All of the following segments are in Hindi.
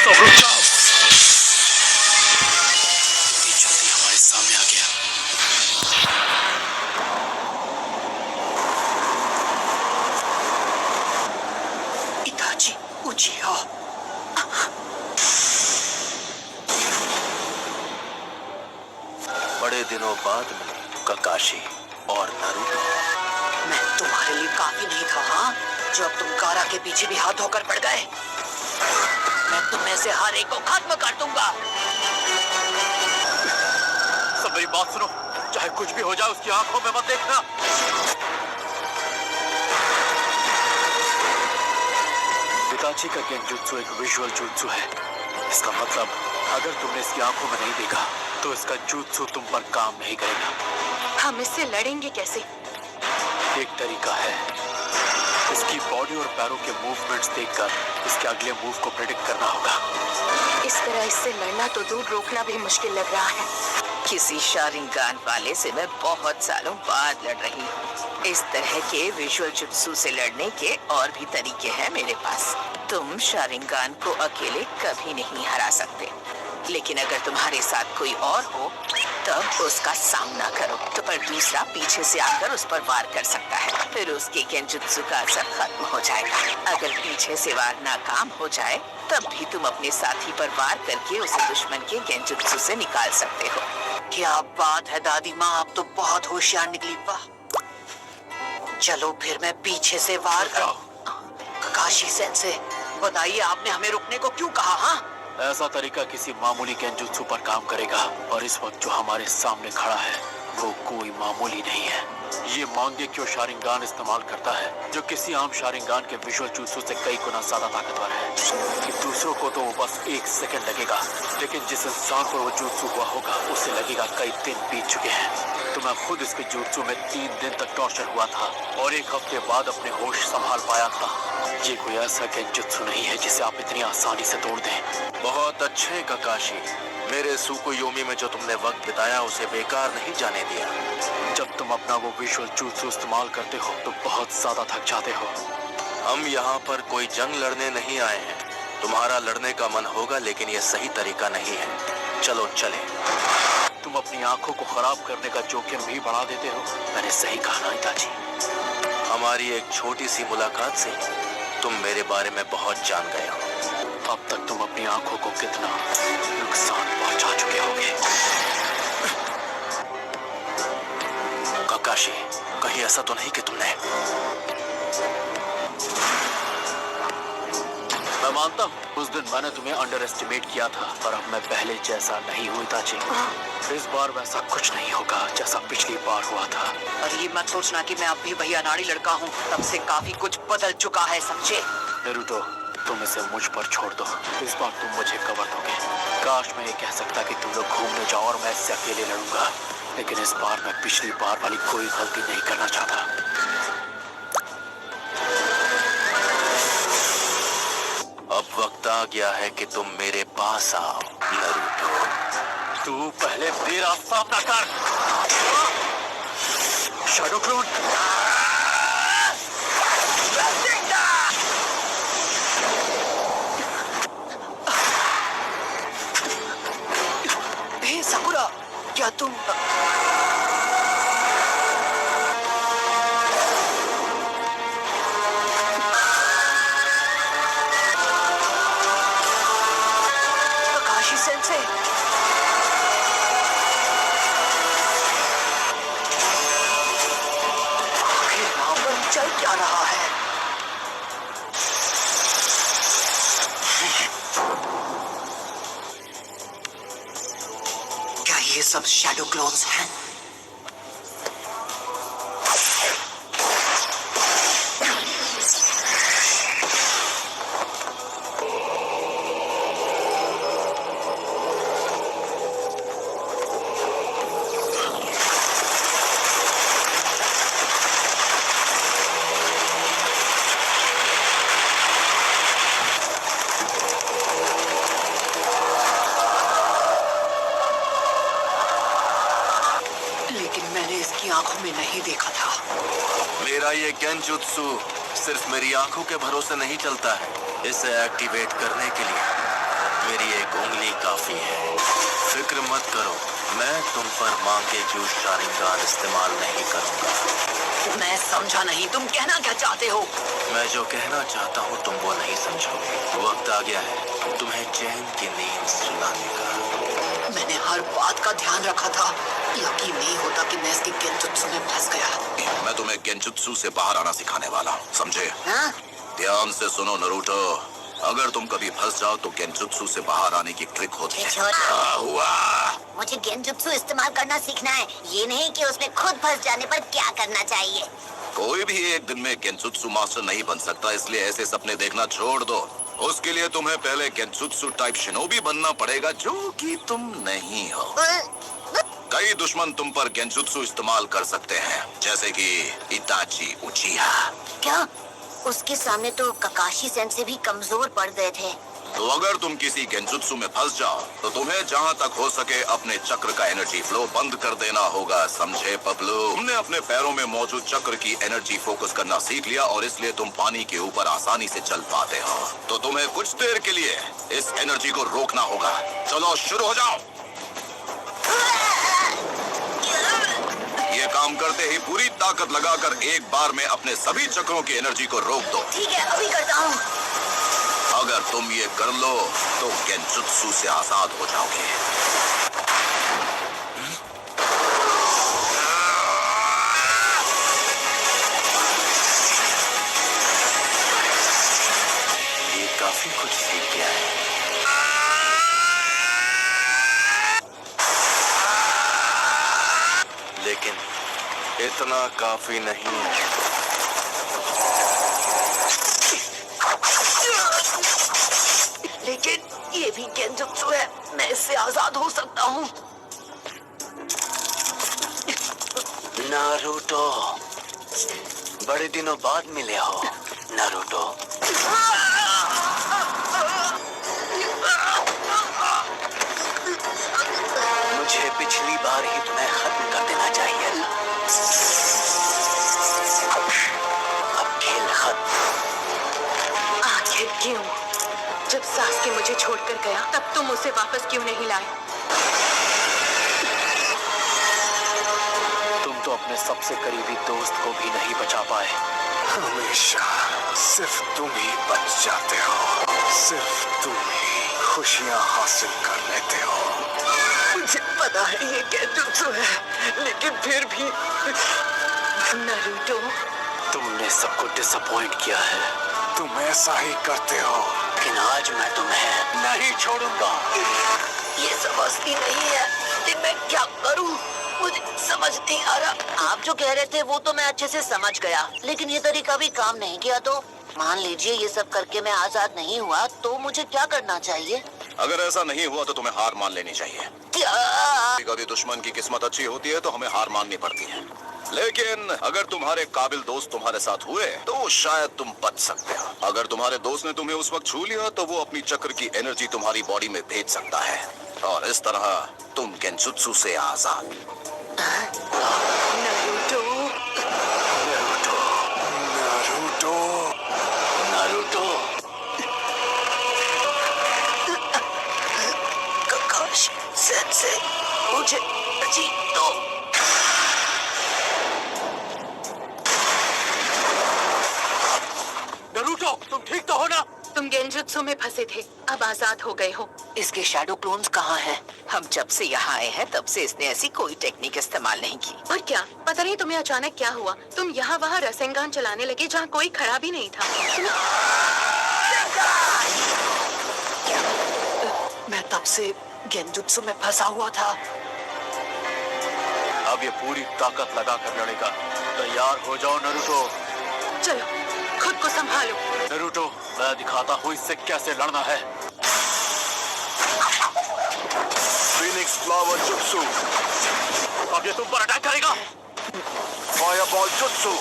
अब रुक जाओ। इतनी जल्दी हमारे सामने आ गया। इताची उचिया। बड़े दिनों बाद मिले काकाशी और नारुतो। मैं तुम्हारे लिए काफी नहीं था, हाँ? जो अब तुम गारा के पीछे भी हाथ धोकर पड़ गए। मैं तुम्हें से हर एक को खत्म कर दूंगा। सब मेरी बात सुनो, चाहे कुछ भी हो जाए उसकी आंखों में मत देखना। इताची का गेंजुत्सु एक विजुअल जुत्सु है। इसका मतलब अगर तुमने इसकी आंखों में नहीं देखा तो इसका जुत्सु तुम पर काम नहीं करेगा। हम इससे लड़ेंगे कैसे? एक तरीका है, इसकी बॉडी और पैरों के मूवमेंट्स देखकर इसके अगले मूव को प्रेडिक्ट करना होगा। इस तरह इससे लड़ना तो दूर, रोकना भी मुश्किल लग रहा है। किसी शारिंगान वाले से मैं बहुत सालों बाद लड़ रही हूँ। इस तरह के विजुअल जुत्सु से लड़ने के और भी तरीके हैं मेरे पास। तुम शारिंगान को अकेले कभी नहीं हरा सकते, लेकिन अगर तुम्हारे साथ कोई और हो तब उसका सामना करो। तो पर दूसरा पीछे से आकर उस पर वार कर सकता है, फिर उसके गेंजुत्सु का असर खत्म हो जाएगा। अगर पीछे से वार नाकाम हो जाए तब भी तुम अपने साथी पर वार करके उसे दुश्मन के गेंजुत्सु से निकाल सकते हो। क्या बात है दादी माँ, आप तो बहुत होशियार निकली। वाह, चलो फिर मैं पीछे से वार करूं। काकाशी सेंसे, बताइए आपने हमें रुकने को क्यों कहा? हाँ, ऐसा तरीका किसी मामूली गेंजुत्सु पर काम करेगा, और इस वक्त जो हमारे सामने खड़ा है वो कोई मामूली नहीं है। ये मांगेक्यो शारिंगान इस्तेमाल करता है, जो किसी आम शारिंगान के विजुअल जुत्सु से कई गुना ज्यादा ताकतवर है। कि दूसरों को तो वो बस 1 सेकंड लगेगा, लेकिन जिस इंसान पर वो जुत्सु हुआ होगा उसे लगेगा कई दिन बीत चुके हैं। तो मैं खुद इसके जुत्सु में 3 दिन तक टॉर्चर हुआ था और 1 हफ्ते बाद अपने होश संभाल पाया था। ये कोई ऐसा गेंजुत्सु नहीं है जिसे आप इतनी आसानी से तोड़ दें। बहुत अच्छे काकाशी, मेरे सुकुयोमी में जो तुमने वक्त बिताया उसे बेकार नहीं जाने दिया। जब तुम अपना वो विजुअल जुत्सु इस्तेमाल करते हो तो बहुत ज्यादा थक जाते हो। हम यहाँ पर कोई जंग लड़ने नहीं आए हैं। तुम्हारा लड़ने का मन होगा, लेकिन ये सही तरीका नहीं है। चलो चले। तुम अपनी आंखों को खराब करने का जोखिम भी बढ़ा देते हो। मैंने सही कहा ना इताची? हमारी एक छोटी सी मुलाकात से तुम मेरे बारे में बहुत जान गए हो। अब तक तुम अपनी आंखों को कितना नुकसान पहुंचा चुके होगे। काकाशी, कहीं ऐसा तो नहीं कि तुमने... मैं मानता हूँ उस दिन मैंने तुम्हें अंडर एस्टिमेट किया था, पर अब मैं पहले जैसा नहीं हुई इताची। इस बार वैसा कुछ नहीं होगा जैसा पिछली बार हुआ था। और ये मत सोचना कि मैं अब भी वही अनाड़ी लड़का हूँ। तब से काफी कुछ बदल चुका है, समझे? नारुतो, तुम इसे मुझ पर छोड़ दो। इस बार तुम मुझे कवर दोगे। काश मैं ये कह सकता कि तुम लोग घूमने जाओ और मैं इससे अकेले लड़ूंगा, लेकिन इस बार मैं पिछली बार वाली कोई गलती नहीं करना चाहता। अब वक्त आ गया है कि तुम मेरे पास आओ नारुतो। तू पहले मेरा सामना कर। Shadow clone. हे साकुरा, क्या तुम... काकाशी सेंसे, आखिर वहां पर चल क्या रहा है? क्या ये सब शैडो क्लोन्स हैं? आंखों में नहीं देखा था। मेरा ये गेंजुत्सु सिर्फ मेरी आंखों के भरोसे नहीं चलता है। इसे एक्टिवेट करने के लिए मेरी एक उंगली काफी है। फिक्र मत करो, मैं तुम पर मांगे जो शारिंगान इस्तेमाल नहीं करूंगा। मैं समझा नहीं, तुम कहना क्या चाहते हो? मैं जो कहना चाहता हूँ तुम वो नहीं समझोगे। वक्त आ गया है तुम्हें चैन की नींद सुलाने का। मैंने हर बात का ध्यान रखा था। यकीन नहीं होता कि मैं इसके गेंजुत्सु में फंस गया। मैं तुम्हें गेंजुत्सु से बाहर आना सिखाने वाला हूँ, समझे? हाँ? ध्यान से सुनो नरूटो, अगर तुम कभी फंस जाओ तो गेंजुत्सु से बाहर आने की ट्रिक होती है। क्या हुआ? मुझे गेंजुत्सु इस्तेमाल करना सीखना है, ये नहीं कि उसमें खुद फंस जाने पर क्या करना चाहिए। कोई भी एक दिन में गेंजुत्सु मास्टर नहीं बन सकता, इसलिए ऐसे सपने देखना छोड़ दो। उसके लिए तुम्हें पहले गेंजुत्सु टाइप शिनोबी बनना पड़ेगा, जो कि तुम नहीं हो। कई दुश्मन तुम पर गेंजुत्सु इस्तेमाल कर सकते हैं, जैसे कि इताची उचिहा। क्या? उसके सामने तो ककाशी सेंसे भी कमजोर पड़ गए थे। तो अगर तुम किसी गेंजुत्सु में फंस जाओ तो तुम्हें जहाँ तक हो सके अपने चक्र का एनर्जी फ्लो बंद कर देना होगा, समझे पपलू? तुमने अपने पैरों में मौजूद चक्र की एनर्जी फोकस करना सीख लिया और इसलिए तुम पानी के ऊपर आसानी से चल पाते हो। तो तुम्हें कुछ देर के लिए इस एनर्जी को रोकना होगा। चलो शुरू हो जाओ। ये काम करते ही पूरी ताकत लगाकर एक बार में अपने सभी चक्रों की एनर्जी को रोक दो। ठीक है, अभी करता हूँ। अगर तुम ये कर लो तो गेंजुत्सु से आजाद हो जाओगे। ये काफी कुछ सीख गया है। लेकिन इतना काफी नहीं है। लेकिन ये भी गेंजुत्सु है, मैं इससे आजाद हो सकता हूँ। नारुतो, बड़े दिनों बाद मिले हो नारुतो। मुझे पिछली बार ही तुम्हें खत्म कर देना चाहिए था। अब खेल खत्म। आखिर क्यों? जब सास्के मुझे छोड़कर गया तब तुम उसे वापस क्यों नहीं लाए? तुम तो अपने सबसे करीबी दोस्त को भी नहीं बचा पाए। हमेशा सिर्फ तुम ही बच जाते हो, सिर्फ तुम ही खुशियां हासिल कर लेते हो। मुझे पता है ये गेंजुत्सु है, लेकिन फिर भी नारुतो, तुमने सबको डिसअपॉइंट किया है। तुम ऐसा ही करते हो। लेकिन आज मैं तुम्हें नहीं छोड़ूंगा। ये समझती नहीं है कि मैं क्या करूं। मुझे समझ नहीं आ रहा। आप जो कह रहे थे वो तो मैं अच्छे से समझ गया, लेकिन ये तरीका भी काम नहीं किया तो मान लीजिए ये सब करके मैं आजाद नहीं हुआ तो मुझे क्या करना चाहिए? अगर ऐसा नहीं हुआ तो तुम्हें हार मान लेनी चाहिए। क्या? कभी दुश्मन की किस्मत अच्छी होती है तो हमें हार माननी पड़ती है, लेकिन अगर तुम्हारे काबिल दोस्त तुम्हारे साथ हुए तो शायद तुम बच सकते हो। अगर तुम्हारे दोस्त ने तुम्हें उस वक्त छू लिया तो वो अपनी चक्र की एनर्जी तुम्हारी बॉडी में भेज सकता है और इस तरह तुम गेंजुत्सु से आजाद। नारुतो, नारुतो, नारुतो, ककाशी सेंसे, मुझे जीत दो। नारुतो, तुम ठीक तो हो ना? तुम गेंजुत्सु में फंसे थे, अब आजाद हो गए हो। इसके शैडो क्लोन्स कहाँ हैं? हम जब से यहाँ आए हैं तब से इसने ऐसी कोई टेक्निक इस्तेमाल नहीं की। और क्या पता नहीं तुम्हें अचानक क्या हुआ? तुम यहाँ वहाँ रसेंगान चलाने लगे जहाँ कोई खड़ा भी नहीं था। मैं तब से गेंजुत्सु में फंसा हुआ था। अब ये पूरी ताकत लगाकर लड़ेगा। तैयार हो जाओ नारुतो। चलो, खुद को संभालो। नारुतो, मैं दिखाता हूँ इससे कैसे लड़ना है। फीनिक्स फ्लावर जुत्सु, अब ये तुम पर अटैक करेगा। Fireball jutsu,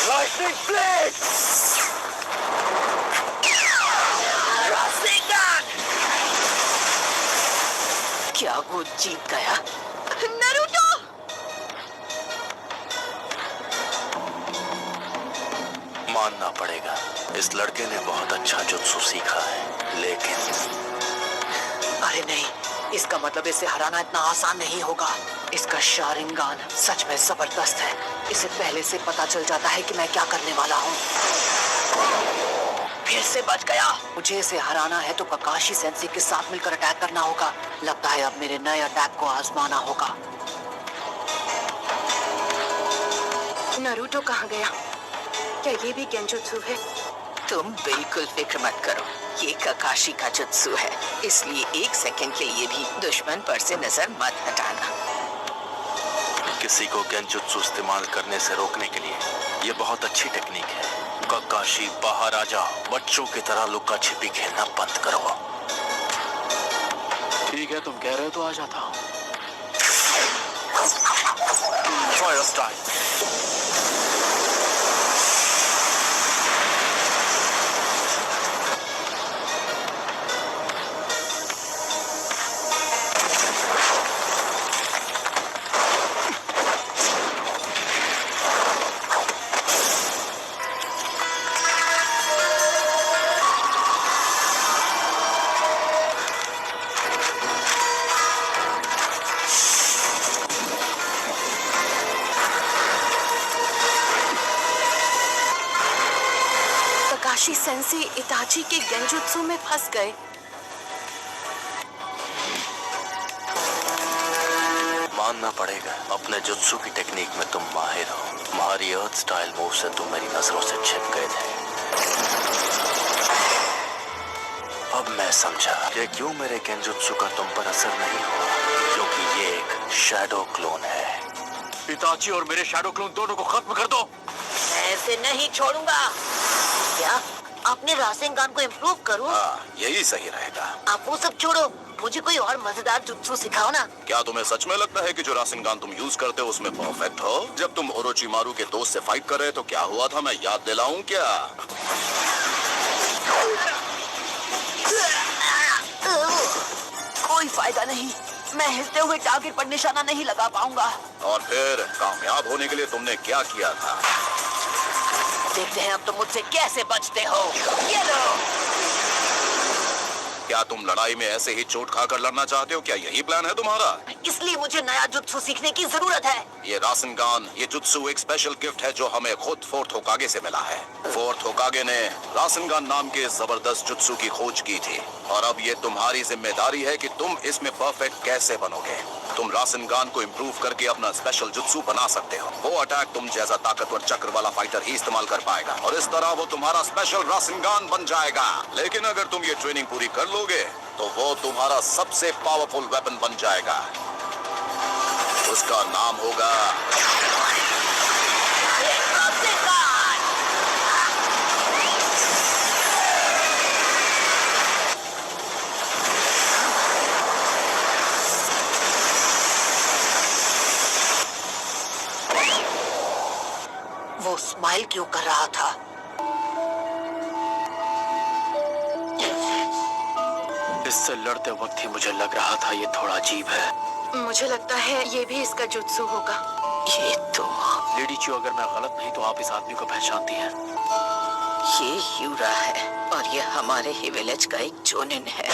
lightning blade. क्या वो जीत गया? नारुतो! मानना पड़ेगा, इस लड़के ने बहुत अच्छा जुत्सु सीखा है, लेकिन अरे नहीं, इसका मतलब इसे हराना इतना आसान नहीं होगा। इसका शारिंगान सच में जबरदस्त है। इसे पहले से पता चल जाता है कि मैं क्या करने वाला हूँ। फिर से बच गया। मुझे इसे हराना है तो ककाशी सेंसी के साथ मिलकर अटैक करना होगा। लगता है अब मेरे नए अटैक को आजमाना होगा। नारुतो कहाँ गया? क्या ये भी गेंजुत्सु है? तुम बिल्कुल फिक्र मत करो, ये ककाशी का जुत्सु है, इसलिए एक सेकंड के लिए भी दुश्मन पर से नजर मत हटाना। किसी को गेंजुत्सु इस्तेमाल करने से रोकने के लिए ये बहुत अच्छी टेक्निक है। ककाशी बाहर आ जाओ, बच्चों की तरह लुका छिपी खेलना बंद करो। ठीक है, तुम कह रहे हो तो आ जाता हूँ। Fire style. Kakashi sensei Itachi के गेंजुत्सु में फंस गए। मानना पड़ेगा, अपने जुत्सु की टेक्निक में तुम माहिर हो। तुम्हारी अर्थ स्टाइल मूव से तुम मेरी नजरों से छिप गए थे। अब मैं समझा कि क्यों मेरे गेंजुत्सु का तुम पर असर नहीं हुआ, क्योंकि ये एक शैडो क्लोन है। इताची और मेरे शैडो क्लोन दोनों को खत्म कर दो। मैं इसे नहीं छोड़ूंगा। क्या अपने रासेंगान को इम्प्रूव करूं? हाँ, यही सही रहेगा। आप वो सब छोड़ो, मुझे कोई और मजेदार जुत्सु सिखाओ ना। क्या तुम्हें सच में लगता है कि जो रासेंगान तुम यूज करते हो उसमें परफेक्ट हो? जब तुम ओरोचिमारू के दोस्त से फाइट कर रहे तो क्या हुआ था, मैं याद दिलाऊं क्या? कोई फायदा नहीं, मैं हिलते हुए टारगेट पर निशाना नहीं लगा पाऊंगा। और फिर कामयाब होने के लिए तुमने क्या किया था? देखते हैं अब तुम मुझसे कैसे बचते हो। ये लो। क्या तुम लड़ाई में ऐसे ही चोट खाकर लड़ना चाहते हो? क्या यही प्लान है तुम्हारा? इसलिए मुझे नया जुत्सु सीखने की जरूरत है। ये रासेंगान, ये जुत्सु एक स्पेशल गिफ्ट है जो हमें खुद फोर्थ होकागे से मिला है। फोर्थ होकागे ने रासेंगान नाम के जबरदस्त जुत्सु की खोज की थी, और अब ये तुम्हारी जिम्मेदारी है कि तुम इसमें परफेक्ट कैसे बनोगे। तुम रासेंगान को इम्प्रूव करके अपना स्पेशल जुत्सु बना सकते हो। वो अटैक तुम जैसा ताकतवर चक्र वाला फाइटर ही इस्तेमाल कर पाएगा, और इस तरह वो तुम्हारा स्पेशल रासेंगान बन जाएगा। लेकिन अगर तुम ये ट्रेनिंग पूरी कर लोगे तो वो तुम्हारा सबसे पावरफुल वेपन बन जाएगा। उसका नाम होगा वो स्माइल क्यों कर रहा था? इससे लड़ते वक्त ही मुझे लग रहा था ये थोड़ा अजीब है। मुझे लगता है ये भी इसका जुत्सु होगा। ये तो लेडी चियो, अगर मैं गलत नहीं तो आप इस आदमी को पहचानती हैं। ये यूरा है, और ये हमारे ही विलेज का एक जोनिन है।